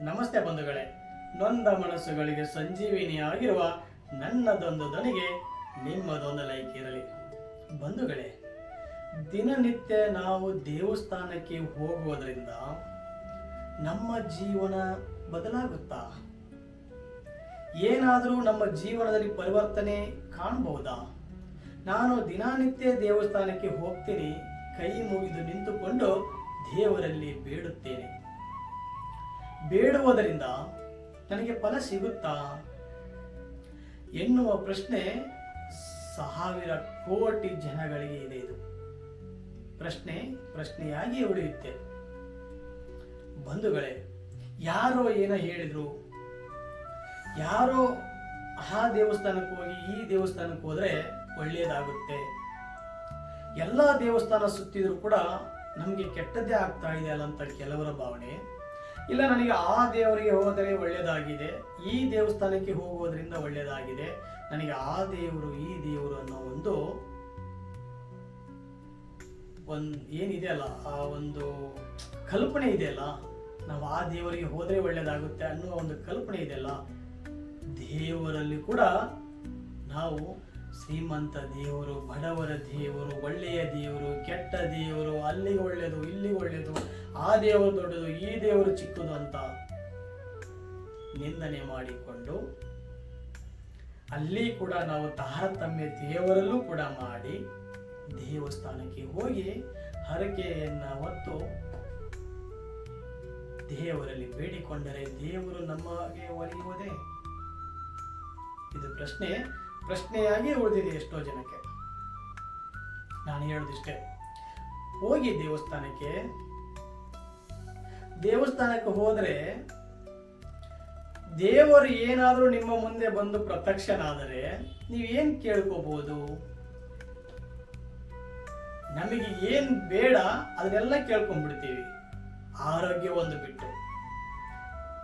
ನಮಸ್ತೆ ಬಂಧುಗಳೇ, ನೊಂದ ಮನಸ್ಸುಗಳಿಗೆ ಸಂಜೀವಿನಿಯಾಗಿರುವ ನನ್ನದೊಂದು ಧ್ವನಿಗೆ ನಿಮ್ಮದೊಂದು ಲೈಕ್ ಇರಲಿ. ಬಂಧುಗಳೇ, ದಿನನಿತ್ಯ ನಾವು ದೇವಸ್ಥಾನಕ್ಕೆ ಹೋಗುವುದರಿಂದ ನಮ್ಮ ಜೀವನ ಬದಲಾಗುತ್ತಾ? ಏನಾದರೂ ನಮ್ಮ ಜೀವನದಲ್ಲಿ ಪರಿವರ್ತನೆ ಕಾಣಬಹುದಾ? ನಾನು ದಿನನಿತ್ಯ ದೇವಸ್ಥಾನಕ್ಕೆ ಹೋಗ್ತೀನಿ, ಕೈ ಮುಗಿದು ನಿಂತುಕೊಂಡು ದೇವರಲ್ಲಿ ಬೇಡುತ್ತೇನೆ. ಬೇಡುವುದರಿಂದ ನನಗೆ ಫಲ ಸಿಗುತ್ತಾ ಎನ್ನುವ ಪ್ರಶ್ನೆ 1000 ಕೋಟಿ ಜನಗಳಿಗೆ ಇದೆ. ಇದು ಪ್ರಶ್ನೆಯಾಗಿ ಉಳಿಯುತ್ತೆ. ಬಂಧುಗಳೇ, ಯಾರೋ ಏನೋ ಹೇಳಿದ್ರು, ಯಾರೋ ಆ ದೇವಸ್ಥಾನಕ್ಕೆ ಹೋಗಿ ಈ ದೇವಸ್ಥಾನಕ್ಕೆ ಹೋದ್ರೆ ಒಳ್ಳೆಯದಾಗುತ್ತೆ, ಎಲ್ಲ ದೇವಸ್ಥಾನ ಸುತ್ತಿದ್ರು ಕೂಡ ನಮಗೆ ಕೆಟ್ಟದ್ದೇ ಆಗ್ತಾ ಇದೆ ಅಲ್ಲ ಅಂತ ಕೆಲವರ ಭಾವನೆ. ಇಲ್ಲ, ನನಗೆ ಆ ದೇವರಿಗೆ ಹೋದರೆ ಒಳ್ಳೆಯದಾಗಿದೆ, ಈ ದೇವಸ್ಥಾನಕ್ಕೆ ಹೋಗೋದ್ರಿಂದ ಒಳ್ಳೆಯದಾಗಿದೆ, ನನಗೆ ಆ ದೇವರು ಈ ದೇವರು ಅನ್ನೋ ಒಂದು ಏನಿದೆಯಲ್ಲ, ಆ ಒಂದು ಕಲ್ಪನೆ ಇದೆಯಲ್ಲ, ನಾವು ಆ ದೇವರಿಗೆ ಹೋದರೆ ಒಳ್ಳೆಯದಾಗುತ್ತೆ ಅನ್ನುವ ಒಂದು ಕಲ್ಪನೆ ಇದೆಯಲ್ಲ. ದೇವರಲ್ಲಿ ಕೂಡ ನಾವು ಶ್ರೀಮಂತ ದೇವರು, ಬಡವರ ದೇವರು, ಒಳ್ಳೆಯ ದೇವರು, ಕೆಟ್ಟ ದೇವರು, ಅಲ್ಲಿಗೆ ಒಳ್ಳೆಯದು ಇಲ್ಲಿಗೆ ಒಳ್ಳೆಯದು, ಆ ದೇವರು ದೊಡ್ಡದು ಈ ದೇವರು ಚಿಕ್ಕದು ಅಂತ ನಿಂದನೆ ಮಾಡಿಕೊಂಡು ಅಲ್ಲಿ ಕೂಡ ನಾವು ತಾರತಮ್ಯ ದೇವರಲ್ಲೂ ಕೂಡ ಮಾಡಿ ದೇವಸ್ಥಾನಕ್ಕೆ ಹೋಗಿ ಹರಕೆಯನ್ನ ಹೊತ್ತು ದೇವರಲ್ಲಿ ಬೇಡಿಕೊಂಡರೆ ದೇವರು ನಮಗೆ ಒಲಿಯುವುದೇ? ಇದು ಪ್ರಶ್ನೆಯಾಗಿ ಉಳಿದಿದೆ ಎಷ್ಟೋ ಜನಕ್ಕೆ. ನಾನು ಹೇಳೋದಿಷ್ಟೇ, ಹೋಗಿ ದೇವಸ್ಥಾನಕ್ಕೆ ಹೋದ್ರೆ ದೇವರು ಏನಾದರೂ ನಿಮ್ಮ ಮುಂದೆ ಬಂದು ಪ್ರತ್ಯಕ್ಷನಾದರೆ ನೀವೇನ್ ಕೇಳ್ಕೋಬಹುದು? ನಮಗೆ ಏನ್ ಬೇಡ ಅದನ್ನೆಲ್ಲ ಕೇಳ್ಕೊಂಡ್ಬಿಡ್ತೀವಿ. ಆರೋಗ್ಯ ಒಂದು ಬಿಟ್ಟು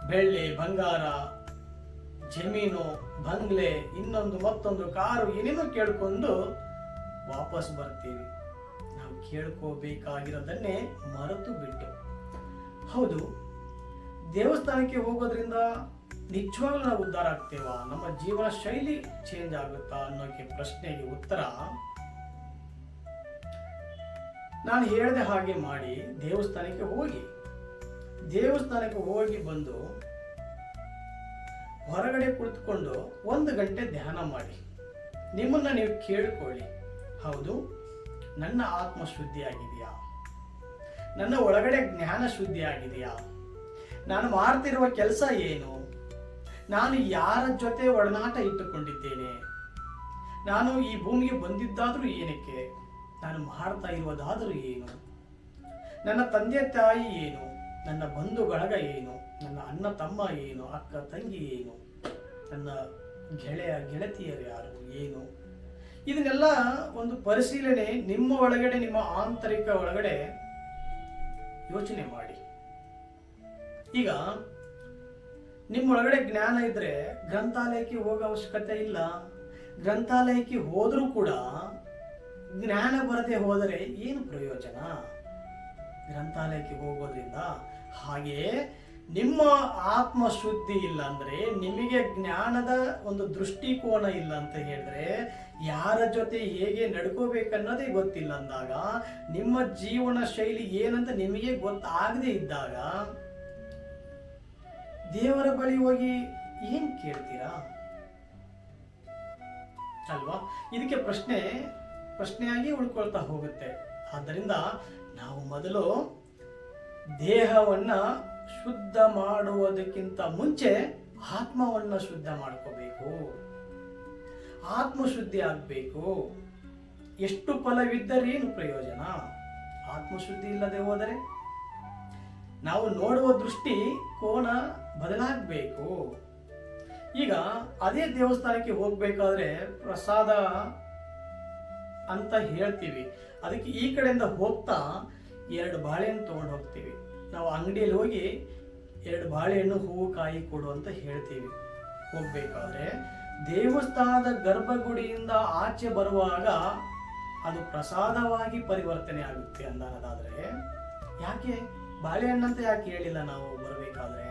ಬೆಳ್ಳಿ ಬಂಗಾರ, ಜಮೀನು, ಬಂಗ್ಲೆ, ಇನ್ನೊಂದು ಮತ್ತೊಂದು ಕಾರು, ಏನೇನೋ ಕೇಳ್ಕೊಂಡು ವಾಪಸ್ ಬರ್ತೀವಿ. ನಾವು ಕೇಳ್ಕೋಬೇಕಾಗಿರೋದನ್ನೇ ಮರೆತು ಬಿಟ್ಟು. ಹೌದು, ದೇವಸ್ಥಾನಕ್ಕೆ ಹೋಗೋದ್ರಿಂದ ನಿಜವಾಗ್ಲೂ ನಾವು ಉದ್ಧಾರ ಆಗ್ತೇವಾ? ನಮ್ಮ ಜೀವನ ಶೈಲಿ ಚೇಂಜ್ ಆಗುತ್ತಾ ಅನ್ನೋಕೆ ಪ್ರಶ್ನೆಗೆ ಉತ್ತರ, ನಾನು ಹೇಳಿದ ಹಾಗೆ ಮಾಡಿ ದೇವಸ್ಥಾನಕ್ಕೆ ಹೋಗಿ ಬಂದು ಹೊರಗಡೆ ಕುಳಿತುಕೊಂಡು 1 ಗಂಟೆ ಧ್ಯಾನ ಮಾಡಿ ನಿಮ್ಮನ್ನ ನೀವು ಕೇಳಿಕೊಳ್ಳಿ. ಹೌದು, ನನ್ನ ಆತ್ಮ ಶುದ್ಧಿ ಆಗಿದೆಯಾ? ನನ್ನ ಒಳಗಡೆ ಜ್ಞಾನ ಶುದ್ಧಿ ಆಗಿದೆಯಾ? ನಾನು ಮಾಡ್ತಿರುವ ಕೆಲಸ ಏನು? ನಾನು ಯಾರ ಜೊತೆ ಒಡನಾಟ ಇಟ್ಟುಕೊಂಡಿದ್ದೇನೆ? ನಾನು ಈ ಭೂಮಿಗೆ ಬಂದಿದ್ದಾದ್ರೂ ಏನಕ್ಕೆ? ನಾನು ಮಾಡ್ತಾ ಇರುವುದಾದರೂ ಏನು? ನನ್ನ ತಂದೆ ತಾಯಿ ಏನು? ನನ್ನ ಬಂಧು ಬಳಗ ಏನು? ನನ್ನ ಅಣ್ಣ ತಮ್ಮ ಏನು? ಅಕ್ಕ ತಂಗಿ ಏನು? ನನ್ನ ಗೆಳತಿಯರು ಯಾರು ಏನು? ಇದನ್ನೆಲ್ಲ ಒಂದು ಪರಿಶೀಲನೆ ನಿಮ್ಮ ಒಳಗಡೆ, ನಿಮ್ಮ ಆಂತರಿಕ ಒಳಗಡೆ ಯೋಚನೆ ಮಾಡಿ. ಈಗ ನಿಮ್ಮೊಳಗಡೆ ಜ್ಞಾನ ಇದ್ರೆ ಗ್ರಂಥಾಲಯಕ್ಕೆ ಹೋಗೋ ಅವಶ್ಯಕತೆ ಇಲ್ಲ. ಗ್ರಂಥಾಲಯಕ್ಕೆ ಹೋದ್ರೂ ಕೂಡ ಜ್ಞಾನ ಬರದೆ ಹೋದರೆ ಏನು ಪ್ರಯೋಜನ ಗ್ರಂಥಾಲಯಕ್ಕೆ ಹೋಗೋದ್ರಿಂದ? ಹಾಗೆಯೇ ನಿಮ್ಮ ಆತ್ಮ ಶುದ್ಧಿ ಇಲ್ಲ ಅಂದ್ರೆ, ನಿಮಗೆ ಜ್ಞಾನದ ಒಂದು ದೃಷ್ಟಿಕೋನ ಇಲ್ಲ ಅಂತ ಹೇಳಿದ್ರೆ, ಯಾರ ಜೊತೆ ಹೇಗೆ ನಡ್ಕೋಬೇಕನ್ನೋದೇ ಗೊತ್ತಿಲ್ಲ ಅಂದಾಗ, ನಿಮ್ಮ ಜೀವನ ಶೈಲಿ ಏನಂತ ನಿಮಗೆ ಗೊತ್ತಾಗದೇ ಇದ್ದಾಗ ದೇವರ ಬಳಿ ಹೋಗಿ ಏನ್ ಕೇಳ್ತೀರಾ ಅಲ್ವಾ? ಇದಕ್ಕೆ ಪ್ರಶ್ನೆಯಾಗಿ ಉಳ್ಕೊಳ್ತಾ ಹೋಗುತ್ತೆ. ಆದ್ದರಿಂದ ನಾವು ಮೊದಲು ದೇಹವನ್ನ ಶುದ್ಧ ಮಾಡುವುದಕ್ಕಿಂತ ಮುಂಚೆ ಆತ್ಮವನ್ನ ಶುದ್ಧ ಮಾಡ್ಕೋಬೇಕು. ಆತ್ಮ ಶುದ್ಧಿ ಆಗ್ಬೇಕು. ಎಷ್ಟು ಫಲವಿದ್ದರೇನು ಪ್ರಯೋಜನ ಆತ್ಮಶುದ್ಧಿ ಇಲ್ಲದೆ ಹೋದರೆ? ನಾವು ನೋಡುವ ದೃಷ್ಟಿ ಕೋನ ಬದಲಾಗಬೇಕು. ಈಗ ಅದೇ ದೇವಸ್ಥಾನಕ್ಕೆ ಹೋಗ್ಬೇಕಾದ್ರೆ ಪ್ರಸಾದ ಅಂತ ಹೇಳ್ತೀವಿ, ಅದಕ್ಕೆ ಈ ಕಡೆಯಿಂದ ಹೋಗ್ತಾ 2 ಬಾಳೆಹಣ್ಣು ತಗೊಂಡು ಹೋಗ್ತೀವಿ. ನಾವು ಅಂಗಡಿಯಲ್ಲಿ ಹೋಗಿ 2 ಬಾಳೆಹಣ್ಣು, ಹೂವು, ಕಾಯಿ ಕೊಡು ಅಂತ ಹೇಳ್ತೀವಿ. ಹೋಗ್ಬೇಕಾದ್ರೆ ದೇವಸ್ಥಾನದ ಗರ್ಭಗುಡಿಯಿಂದ ಆಚೆ ಬರುವಾಗ ಅದು ಪ್ರಸಾದವಾಗಿ ಪರಿವರ್ತನೆ ಆಗುತ್ತೆ ಅನ್ನೋದಾದ್ರೆ ಯಾಕೆ ಬಾಳೆಹಣ್ಣಂತ ಯಾಕೆ ಹೇಳಿಲ್ಲ ನಾವು ಬರಬೇಕಾದ್ರೆ?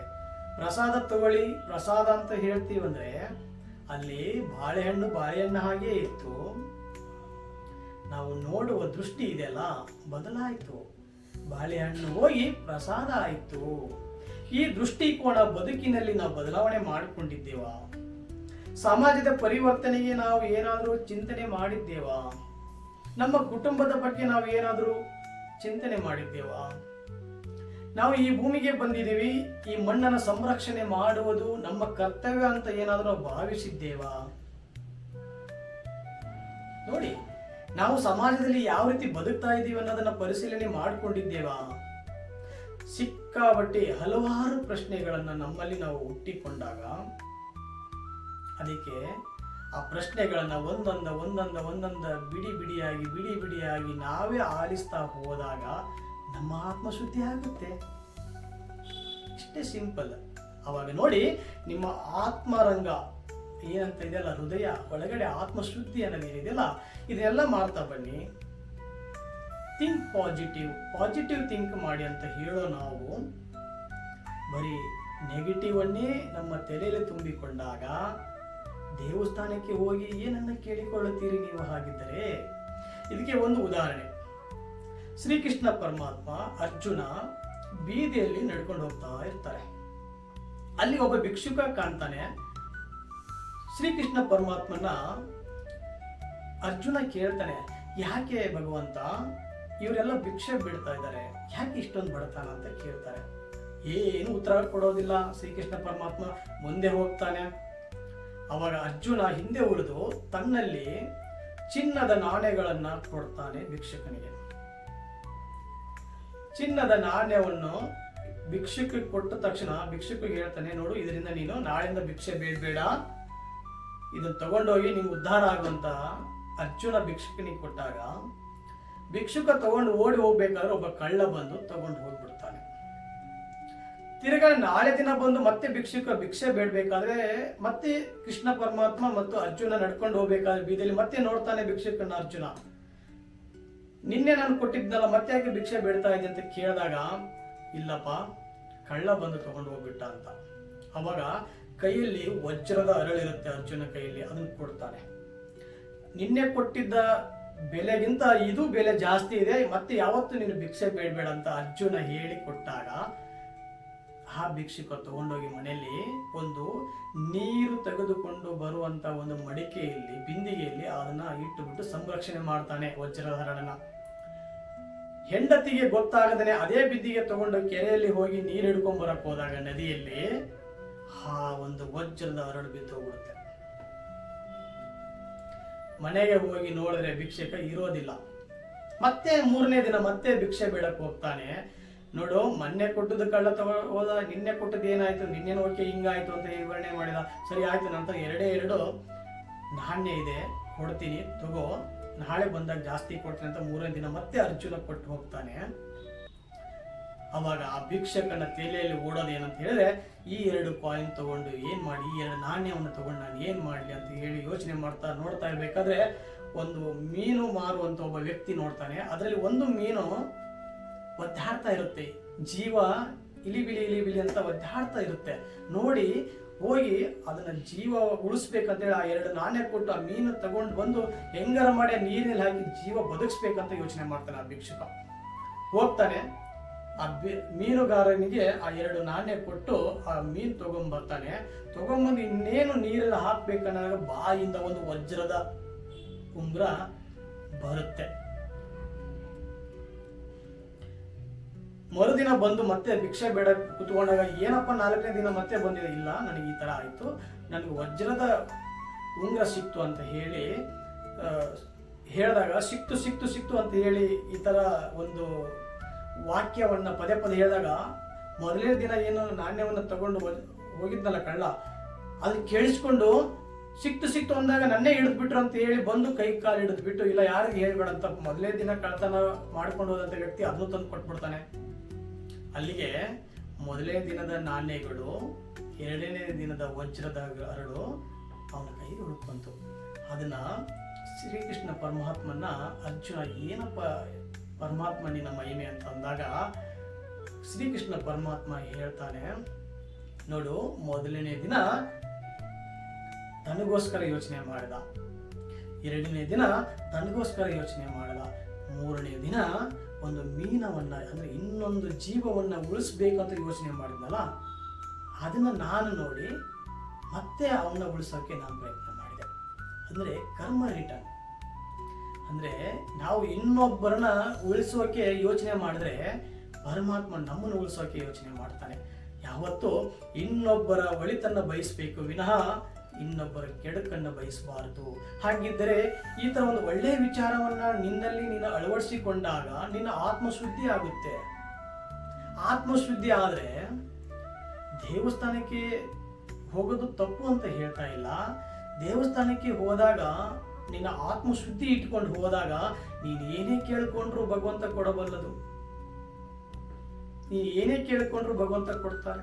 ಪ್ರಸಾದ ತಗೊಳ್ಳಿ, ಪ್ರಸಾದ ಅಂತ ಹೇಳ್ತೀವಂದ್ರೆ ಅಲ್ಲಿ ಬಾಳೆಹಣ್ಣು ಹಾಗೆ ಇತ್ತು. ನಾವು ನೋಡುವ ದೃಷ್ಟಿ ಇದೆಯಲ್ಲ ಬದಲಾಯಿತು. ಬಾಳೆಹಣ್ಣು ಹೋಗಿ ಪ್ರಸಾದ ಆಯಿತು. ಈ ದೃಷ್ಟಿಕೋನ ಬದುಕಿನಲ್ಲಿ ನಾವು ಬದಲಾವಣೆ ಮಾಡಿಕೊಂಡಿದ್ದೇವ? ಸಮಾಜದ ಪರಿವರ್ತನೆಗೆ ನಾವು ಏನಾದರೂ ಚಿಂತನೆ ಮಾಡಿದ್ದೇವಾ? ನಮ್ಮ ಕುಟುಂಬದ ಬಗ್ಗೆ ನಾವು ಏನಾದರೂ ಚಿಂತನೆ ಮಾಡಿದ್ದೇವಾ? ನಾವು ಈ ಭೂಮಿಗೆ ಬಂದಿದ್ದೀವಿ, ಈ ಮಣ್ಣನ್ನು ಸಂರಕ್ಷಣೆ ಮಾಡುವುದು ನಮ್ಮ ಕರ್ತವ್ಯ ಅಂತ ಏನಾದರೂ ನಾವು ಭಾವಿಸಿದ್ದೇವಾ? ನೋಡಿ, ನಾವು ಸಮಾಜದಲ್ಲಿ ಯಾವ ರೀತಿ ಬದುಕ್ತಾ ಇದ್ದೀವಿ ಅನ್ನೋದನ್ನ ಪರಿಶೀಲನೆ ಮಾಡಿಕೊಂಡಿದ್ದೇವಾ? ಸಿಕ್ಕಾಪಟ್ಟೆ ಹಲವಾರು ಪ್ರಶ್ನೆಗಳನ್ನ ನಮ್ಮಲ್ಲಿ ನಾವು ಹುಟ್ಟಿಕೊಂಡಾಗ ಅದಕ್ಕೆ ಆ ಪ್ರಶ್ನೆಗಳನ್ನ ಒಂದೊಂದ ಬಿಡಿ ಬಿಡಿಯಾಗಿ ನಾವೇ ಆಲಿಸ್ತಾ ಹೋದಾಗ ನಮ್ಮ ಆತ್ಮಶುದ್ಧಿ ಆಗುತ್ತೆ. ಇಷ್ಟೇ ಸಿಂಪಲ್. ಅವಾಗ ನೋಡಿ, ನಿಮ್ಮ ಆತ್ಮರಂಗ ಏನಂತ ಇದೆಯಲ್ಲ, ಹೃದಯ ಒಳಗಡೆ ಆತ್ಮಶುದ್ಧಿ ಅನ್ನೋದೇನಿದೆಯಲ್ಲ, ಇದೆಲ್ಲ ಮಾಡ್ತಾ ಬನ್ನಿ. ಥಿಂಕ್ ಪಾಸಿಟಿವ್ ಥಿಂಕ್ ಮಾಡಿ ಅಂತ ಹೇಳೋ ನಾವು ಬರೀ ನೆಗೆಟಿವ್ ಅನ್ನೇ ನಮ್ಮ ತಲೆಯಲ್ಲಿ ತುಂಬಿಕೊಂಡಾಗ ದೇವಸ್ಥಾನಕ್ಕೆ ಹೋಗಿ ಏನನ್ನ ಕೇಳಿಕೊಳ್ಳುತ್ತೀರಿ ನೀವು? ಹಾಗಿದ್ದರೆ ಇದಕ್ಕೆ ಒಂದು ಉದಾಹರಣೆ. ಶ್ರೀಕೃಷ್ಣ ಪರಮಾತ್ಮ, ಅರ್ಜುನ ಬೀದಿಯಲ್ಲಿ ನಡ್ಕೊಂಡು ಹೋಗ್ತಾ ಇರ್ತಾರೆ. ಅಲ್ಲಿ ಒಬ್ಬ ಭಿಕ್ಷುಕ ಕಾಣ್ತಾನೆ. ಶ್ರೀಕೃಷ್ಣ ಪರಮಾತ್ಮನ ಅರ್ಜುನ ಕೇಳ್ತಾನೆ, ಯಾಕೆ ಭಗವಂತ ಇವರೆಲ್ಲ ಭಿಕ್ಷೆ ಬಿಡ್ತಾ ಇದ್ದಾರೆ, ಯಾಕೆ ಇಷ್ಟೊಂದು ಬಡತಾನ ಅಂತ ಕೇಳ್ತಾರೆ. ಏನು ಉತ್ತರ ಕೊಡೋದಿಲ್ಲ ಶ್ರೀಕೃಷ್ಣ ಪರಮಾತ್ಮ. ಮುಂದೆ ಹೋಗ್ತಾನೆ. ಅವಾಗ ಅರ್ಜುನ ಹಿಂದೆ ಉಳಿದು ತನ್ನಲ್ಲಿ ಚಿನ್ನದ ನಾಣ್ಯಗಳನ್ನ ಕೊಡ್ತಾನೆ ಭಿಕ್ಷುಕನಿಗೆ. ಚಿನ್ನದ ನಾಣ್ಯವನ್ನು ಭಿಕ್ಷುಕ ಕೊಟ್ಟ ತಕ್ಷಣ ಭಿಕ್ಷುಕಿಗೆ ಹೇಳ್ತಾನೆ, ನೋಡು, ಇದರಿಂದ ನೀನು ನಾಳೆಯಿಂದ ಭಿಕ್ಷೆ ಬೇಡಬೇಡ, ಇದನ್ನು ತಗೊಂಡೋಗಿ ನೀನು ಉದ್ಧಾರ ಆಗುವಂತ ಅರ್ಜುನ ಭಿಕ್ಷುಕನಿಗೆ ಕೊಟ್ಟಾಗ ಭಿಕ್ಷುಕ ತಗೊಂಡು ಓಡಿ ಹೋಗ್ಬೇಕಾದ್ರೆ ಒಬ್ಬ ಕಳ್ಳ ಬಂದು ತಗೊಂಡು ಹೋಗ್ಬಿಡ್ತಾನೆ. ತಿರ್ಗಾ ನಾಳೆ ದಿನ ಬಂದು ಮತ್ತೆ ಭಿಕ್ಷುಕ ಭಿಕ್ಷೆ ಬೇಡಬೇಕಾದ್ರೆ ಮತ್ತೆ ಕೃಷ್ಣ ಪರಮಾತ್ಮ ಮತ್ತು ಅರ್ಜುನ ನಡ್ಕೊಂಡು ಹೋಗ್ಬೇಕಾದ್ರೆ ಬೀದಿಯಲ್ಲಿ ಮತ್ತೆ ನೋಡ್ತಾನೆ ಭಿಕ್ಷುಕನ ಅರ್ಜುನ. ನಿನ್ನೆ ನಾನು ಕೊಟ್ಟಿದ್ನಲ್ಲ, ಮತ್ತೆ ಯಾಕೆ ಭಿಕ್ಷೆ ಬೇಡ್ತಾ ಇದೆ ಅಂತ ಕೇಳಿದಾಗ, ಇಲ್ಲಪ್ಪ, ಕಳ್ಳ ಬಂದು ತಗೊಂಡು ಹೋಗ್ಬಿಟ್ಟ ಅಂತ. ಅವಾಗ ಕೈಯಲ್ಲಿ ವಜ್ರದ ಅರಳಿರುತ್ತೆ ಅರ್ಜುನ ಕೈಯಲ್ಲಿ, ಅದನ್ನು ಕೊಡ್ತಾನೆ. ನಿನ್ನೆ ಕೊಟ್ಟಿದ್ದ ಬೆಲೆಗಿಂತ ಇದು ಬೆಲೆ ಜಾಸ್ತಿ ಇದೆ, ಮತ್ತೆ ಯಾವತ್ತು ನೀನು ಭಿಕ್ಷೆ ಬೇಡಬೇಡ ಅಂತ ಅರ್ಜುನ ಹೇಳಿ ಕೊಟ್ಟಾಗ ಆ ಭಿಕ್ಷುಕ ತಗೊಂಡೋಗಿ ಮನೆಯಲ್ಲಿ ಒಂದು ನೀರು ತೆಗೆದುಕೊಂಡು ಬರುವಂತ ಒಂದು ಮಡಿಕೆಯಲ್ಲಿ, ಬಿಂದಿಗೆಯಲ್ಲಿ ಅದನ್ನ ಇಟ್ಟುಬಿಟ್ಟು ಸಂರಕ್ಷಣೆ ಮಾಡ್ತಾನೆ ವಜ್ರದ ಹರಳನ್ನ. ಹೆಂಡತಿಗೆ ಗೊತ್ತಾಗದೇನೆ ಅದೇ ಬಿಂದಿಗೆ ತಗೊಂಡು ಕೆರೆಯಲ್ಲಿ ಹೋಗಿ ನೀರು ಹಿಡ್ಕೊಂಡ್ ಬರಕ್ ಹೋದಾಗ ನದಿಯಲ್ಲಿ ಆ ಒಂದು ವಜ್ರದ ಹರಳು ಬಿದ್ದು ಹೋಗ್ಬಿಡುತ್ತೆ. ಮನೆಗೆ ಹೋಗಿ ನೋಡಿದ್ರೆ ಭಿಕ್ಷಕ ಇರೋದಿಲ್ಲ. ಮತ್ತೆ 3ನೇ ದಿನ ಮತ್ತೆ ಭಿಕ್ಷೆ ಬೇಡಕ್ ಹೋಗ್ತಾನೆ. ನೋಡು, ಮೊನ್ನೆ ಕೊಟ್ಟದ್ದು ಕಳ್ಳ ಹೋದ, ನಿನ್ನೆ ಕೊಟ್ಟದ್ದು ಏನಾಯ್ತು, ನಿನ್ನೆ ಓಕೆ ಹಿಂಗಾಯ್ತು ಅಂತ ವಿವರಣೆ ಮಾಡಿದ. ಸರಿ ಆಯ್ತು, ನಂತರ 2 ನಾಣ್ಯ ಇದೆ, ಕೊಡ್ತೀನಿ ತಗೋ, ನಾಳೆ ಬಂದಾಗ ಜಾಸ್ತಿ ಕೊಡ್ತೀನಿ ಅಂತ 3ನೇ ದಿನ ಮತ್ತೆ ಅರ್ಜುನ ಕೊಟ್ಟು ಹೋಗ್ತಾನೆ. ಅವಾಗ ಆ ಭಿಕ್ಷಕನ ತಲೆಯಲ್ಲಿ ಓಡೋದು ಏನಂತ ಹೇಳಿದ್ರೆ, ಈ 2 ಕಾಯಿನ್ ತಗೊಂಡು ಏನ್ ಮಾಡಿ, ಈ 2 ನಾಣ್ಯವನ್ನು ತಗೊಂಡು ನಾನು ಏನ್ ಮಾಡ್ಲಿ ಅಂತ ಹೇಳಿ ಯೋಚನೆ ನೋಡ್ತಾ ಇರ್ಬೇಕಾದ್ರೆ ಒಂದು ಮೀನು ಮಾರುವಂತ ಒಬ್ಬ ವ್ಯಕ್ತಿ ನೋಡ್ತಾನೆ. ಅದರಲ್ಲಿ ಒಂದು ಮೀನು ಒದ್ದಾಡ್ತಾ ಇರುತ್ತೆ, ಜೀವ ಇಲಿಬಿಲಿ ಅಂತ ಒದ್ದಾಡ್ತಾ ಇರುತ್ತೆ. ನೋಡಿ ಹೋಗಿ ಅದನ್ನ ಜೀವ ಉಳಿಸ್ಬೇಕಂತೇಳಿ ಆ 2 ನಾಣ್ಯ ಕೊಟ್ಟು ಆ ಮೀನು ತಗೊಂಡು ಬಂದು ಹೆಂಗಾರ ಮಾಡಿ ನೀರಿನಲ್ಲಿ ಹಾಕಿ ಜೀವ ಬದುಕಿಸ್ಬೇಕಂತ ಯೋಚನೆ ಮಾಡ್ತಾನೆ ಆ ಭಿಕ್ಷುಕ. ಹೋಗ್ತಾನೆ, ಆ ಮೀನುಗಾರನಿಗೆ ಆ 2 ನಾಣ್ಯ ಕೊಟ್ಟು ಆ ಮೀನು ತಗೊಂಡ್ಬರ್ತಾನೆ. ತಗೊಂಡ್ಬಂದು ಇನ್ನೇನು ನೀರೆಲ್ಲ ಹಾಕ್ಬೇಕನ್ನಾಗ ಬಾಯಿಂದ ಒಂದು ವಜ್ರದ ಉಂಗುರ ಬರುತ್ತೆ. ಮರುದಿನ ಬಂದು ಮತ್ತೆ ಭಿಕ್ಷೆ ಬೇಡ ಕುತ್ಕೊಂಡಾಗ, ಏನಪ್ಪ 4ನೇ ದಿನ ಮತ್ತೆ ಬಂದಿದೆ, ಇಲ್ಲ ನನಗೆ ಈ ತರ ಆಯ್ತು, ನನಗೆ ವಜ್ರದ ಉಂಗುರ ಸಿಕ್ತು ಅಂತ ಹೇಳಿ ಹೇಳಿದಾಗ, ಸಿಕ್ತು ಅಂತ ಹೇಳಿ ಈ ತರ ಒಂದು ವಾಕ್ಯವನ್ನ ಪದೇ ಹೇಳಿದಾಗ, ಮೊದಲನೇ ದಿನ ಏನು ನಾಣ್ಯವನ್ನ ತಗೊಂಡು ಹೋಗಿದ್ನಲ್ಲ ಕಳ್ಳ, ಅದನ್ನ ಕೇಳಿಸ್ಕೊಂಡು ಸಿಕ್ತು ಅಂದಾಗ ನನ್ನೇ ಹಿಡಿದ್ಬಿಟ್ರು ಅಂತ ಹೇಳಿ ಬಂದು ಕೈ ಕಾಲು ಹಿಡಿದ್ಬಿಟ್ಟು, ಇಲ್ಲ ಯಾರಿಗೆ ಹೇಳ್ಬೇಡ ಅಂತ ಮೊದಲನೇ ದಿನ ಕಳ್ತನ ಮಾಡ್ಕೊಂಡು ಹೋದಂತ ವ್ಯಕ್ತಿ ಅದನ್ನು ತಂದು ಕೊಟ್ಬಿಡ್ತಾನೆ. ಅಲ್ಲಿಗೆ ಮೊದಲನೇ ದಿನದ ನಾಣ್ಯಗಳು, 2ನೇ ದಿನದ ವಜ್ರದ ಹರಳು ಅವನ ಕೈಗೆ ಹುಡುಕಂತು. ಅದನ್ನ ಶ್ರೀಕೃಷ್ಣ ಪರಮಾತ್ಮನ ಅರ್ಜುನ, ಏನಪ್ಪ ಪರಮಾತ್ಮ ನಿನ್ನ ಮಹಿಮೆ ಅಂತ ಅಂದಾಗ ಶ್ರೀಕೃಷ್ಣ ಪರಮಾತ್ಮ ಹೇಳ್ತಾನೆ, ನೋಡು, ಮೊದಲನೇ ದಿನ ತನಗೋಸ್ಕರ ಯೋಚನೆ ಮಾಡಿದ, ಎರಡನೇ ದಿನ ತನಗೋಸ್ಕರ ಯೋಚನೆ ಮಾಡಿದ, ಮೂರನೇ ದಿನ ಒಂದು ಮೀನವನ್ನ ಅಂದ್ರೆ ಇನ್ನೊಂದು ಜೀವವನ್ನ ಉಳಿಸ್ಬೇಕಂತ ಯೋಚನೆ ಮಾಡಿದ್ನಲ್ಲ, ಅದನ್ನ ನಾನು ನೋಡಿ ಮತ್ತೆ ಅವನ್ನ ಉಳಿಸೋಕೆ ನಾನು ಪ್ರಯತ್ನ ಮಾಡಿದೆ. ಅಂದ್ರೆ ಕರ್ಮ ರಿಟರ್ನ್. ಅಂದ್ರೆ ನಾವು ಇನ್ನೊಬ್ಬರನ್ನ ಉಳಿಸೋಕೆ ಯೋಚನೆ ಮಾಡಿದ್ರೆ ಪರಮಾತ್ಮ ನಮ್ಮನ್ನು ಉಳಿಸೋಕೆ ಯೋಚನೆ ಮಾಡ್ತಾನೆ. ಯಾವತ್ತೂ ಇನ್ನೊಬ್ಬರ ಒಳಿತನ್ನ ಬಯಸಬೇಕು ವಿನಃ ಇನ್ನೊಬ್ಬರ ಕೆಡುಕನ್ನು ಬಯಸಬಾರದು. ಹಾಗಿದ್ದರೆ ಈ ತರ ಒಂದು ಒಳ್ಳೆಯ ವಿಚಾರವನ್ನ ನಿನ್ನಲ್ಲಿ ನೀನು ಅಳವಡಿಸಿಕೊಂಡಾಗ ನಿನ್ನ ಆತ್ಮಶುದ್ಧಿ ಆಗುತ್ತೆ. ಆತ್ಮಶುದ್ಧಿ ಆದ್ರೆ ದೇವಸ್ಥಾನಕ್ಕೆ ಹೋಗೋದು ತಪ್ಪು ಅಂತ ಹೇಳ್ತಾ ಇಲ್ಲ. ದೇವಸ್ಥಾನಕ್ಕೆ ಹೋದಾಗ ನಿನ್ನ ಆತ್ಮಶುದ್ಧಿ ಇಟ್ಕೊಂಡು ಹೋದಾಗ ನೀನು ಏನೇ ಕೇಳ್ಕೊಂಡ್ರು ಭಗವಂತ ಕೊಡಬಲ್ಲದು. ನೀನು ಏನೇ ಕೇಳ್ಕೊಂಡ್ರು ಭಗವಂತ ಕೊಡ್ತಾರೆ.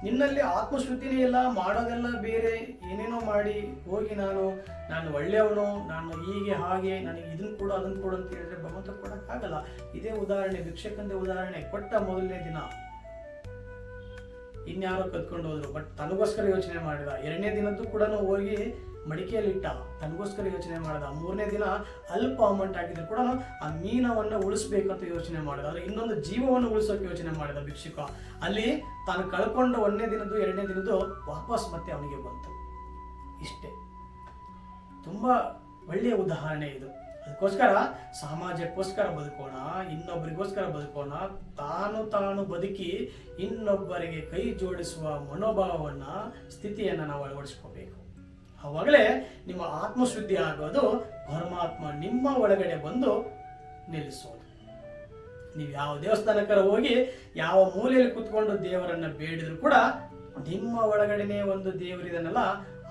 ನಿನ್ನಲ್ಲಿ ಆತ್ಮಶುದ್ಧಿನೇ ಇಲ್ಲ, ಮಾಡೋದೆಲ್ಲ ಬೇರೆ, ಏನೇನೋ ಮಾಡಿ ಹೋಗಿ ನಾನು ಒಳ್ಳೆಯವನು, ನಾನು ಹೀಗೆ ಹಾಗೆ, ನನಗೆ ಇದನ್ನು ಕೊಡು ಅದನ್ನು ಕೊಡು ಅಂತ ಹೇಳಿದ್ರೆ ಭಗವಂತ ಕೊಡಕ್ಕಾಗಲ್ಲ. ಇದೇ ಉದಾಹರಣೆ, ಭಿಕ್ಷಕಂದೇ ಉದಾಹರಣೆ. ಕೊಟ್ಟ ಮೊದಲನೇ ದಿನ ಇನ್ಯಾರೋ ಕದ್ಕೊಂಡು ಹೋದ್ರು, ಬಟ್ ತನಗೋಸ್ಕರ ಯೋಚನೆ ಮಾಡಿದ. ಎರಡನೇ ದಿನದ್ದು ಕೂಡ ಹೋಗಿ ಮಡಿಕೆಯಲ್ಲಿಟ್ಟ, ತನಗೋಸ್ಕರ ಯೋಚನೆ ಮಾಡಿದ. ಮೂರನೇ ದಿನ ಅಲ್ಪ ಅಮೌಂಟ್ ಆಗಿದ್ರು ಕೂಡ ಆ ಮೀನವನ್ನ ಉಳಿಸ್ಬೇಕಂತ ಯೋಚನೆ ಮಾಡಿದ. ಅಂದ್ರೆ ಇನ್ನೊಂದು ಜೀವವನ್ನು ಉಳಿಸೋಕೆ ಯೋಚನೆ ಮಾಡಿದ ಭಿಕ್ಷುಕ. ಅಲ್ಲಿ ತಾನು ಕಳ್ಕೊಂಡು ಒಂದನೇ ದಿನದ್ದು ಎರಡನೇ ದಿನದ್ದು ವಾಪಸ್ ಮತ್ತೆ ಅವನಿಗೆ ಬಂತು. ಇಷ್ಟೇ. ತುಂಬಾ ಒಳ್ಳೆಯ ಉದಾಹರಣೆ ಇದು. ಅದಕ್ಕೋಸ್ಕರ ಸಮಾಜಕ್ಕೋಸ್ಕರ ಬದುಕೋಣ, ಇನ್ನೊಬ್ಬರಿಗೋಸ್ಕರ ಬದುಕೋಣ. ತಾನು ಬದುಕಿ ಇನ್ನೊಬ್ಬರಿಗೆ ಕೈ ಜೋಡಿಸುವ ಮನೋಭಾವವನ್ನ, ಸ್ಥಿತಿಯನ್ನ ನಾವು ಅಳವಡಿಸ್ಕೋಬೇಕು. ಅವಾಗಲೇ ನಿಮ್ಮ ಆತ್ಮಶುದ್ಧಿ ಆಗೋದು, ಪರಮಾತ್ಮ ನಿಮ್ಮ ಒಳಗಡೆ ಬಂದು ನಿಲ್ಲಿಸೋದು. ನೀವು ಯಾವ ದೇವಸ್ಥಾನಕ್ಕರ ಹೋಗಿ ಯಾವ ಮೂಲೆಯಲ್ಲಿ ಕುತ್ಕೊಂಡು ದೇವರನ್ನ ಬೇಡಿದ್ರು ಕೂಡ ನಿಮ್ಮ ಒಳಗಡೆನೆ ಒಂದು ದೇವರಿದನಲ್ಲ,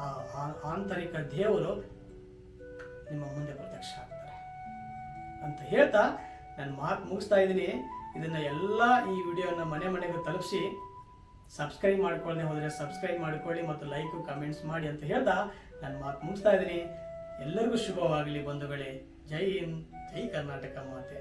ಆ ಆಂತರಿಕ ದೇವರು ನಿಮ್ಮ ಮುಂದೆ ಪ್ರತ್ಯಕ್ಷ ಆಗ್ತಾರೆ ಅಂತ ಹೇಳ್ತಾ ನಾನು ಮಾತು ಮುಗಿಸ್ತಾ ಇದ್ದೀನಿ. ಇದನ್ನ ಎಲ್ಲ ಈ ವಿಡಿಯೋನ ಮನೆಗೂ ತಲುಪಿಸಿ ಸಬ್ಸ್ಕ್ರೈಬ್ ಮಾಡ್ಕೊಳ್ಳದೆ ಹೋದರೆ ಸಬ್ಸ್ಕ್ರೈಬ್ ಮಾಡ್ಕೊಳ್ಳಿ ಮತ್ತು ಲೈಕ್ ಕಮೆಂಟ್ಸ್ ಮಾಡಿ ಅಂತ ಹೇಳ್ತಾ ನಾನು ಮಾತು ಮುಗಿಸ್ತಾ ಇದ್ದೀನಿ. ಎಲ್ಲರಿಗೂ ಶುಭವಾಗಲಿ ಬಂಧುಗಳೇ. ಜೈ ಹಿಂದ್, ಜೈ ಕರ್ನಾಟಕ ಮಾತೆ.